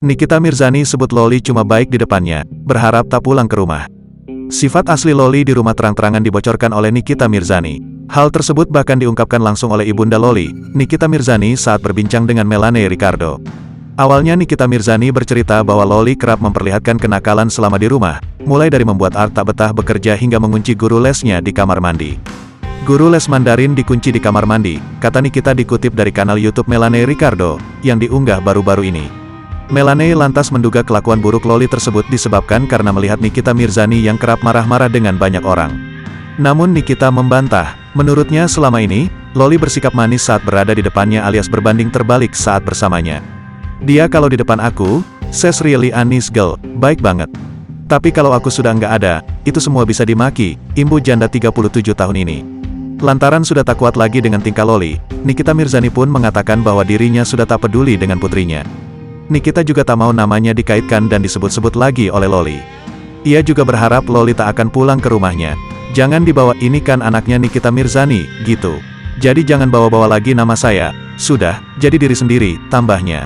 Nikita Mirzani sebut Loli cuma baik di depannya, berharap tak pulang ke rumah. Sifat asli Loli di rumah terang-terangan dibocorkan oleh Nikita Mirzani. Hal tersebut bahkan diungkapkan langsung oleh ibunda Loli, Nikita Mirzani saat berbincang dengan Melanie Ricardo. Awalnya Nikita Mirzani bercerita bahwa Loli kerap memperlihatkan kenakalan selama di rumah, mulai dari membuat Art tak betah bekerja hingga mengunci guru lesnya di kamar mandi. Guru les Mandarin dikunci di kamar mandi, kata Nikita dikutip dari kanal YouTube Melanie Ricardo, yang diunggah baru-baru ini. Melanie lantas menduga kelakuan buruk Loli tersebut disebabkan karena melihat Nikita Mirzani yang kerap marah-marah dengan banyak orang. Namun Nikita membantah, menurutnya selama ini, Loli bersikap manis saat berada di depannya alias berbanding terbalik saat bersamanya. Dia kalau di depan aku, she's really a nice girl, baik banget. Tapi kalau aku sudah nggak ada, itu semua bisa dimaki, imbu janda 37 tahun ini. Lantaran sudah tak kuat lagi dengan tingkah Loli, Nikita Mirzani pun mengatakan bahwa dirinya sudah tak peduli dengan putrinya. Nikita juga tak mau namanya dikaitkan dan disebut-sebut lagi oleh Loli. Ia juga berharap Loli tak akan pulang ke rumahnya. Jangan dibawa, ini kan anaknya Nikita Mirzani, gitu. Jadi jangan bawa-bawa lagi nama saya. Sudah, jadi diri sendiri, tambahnya.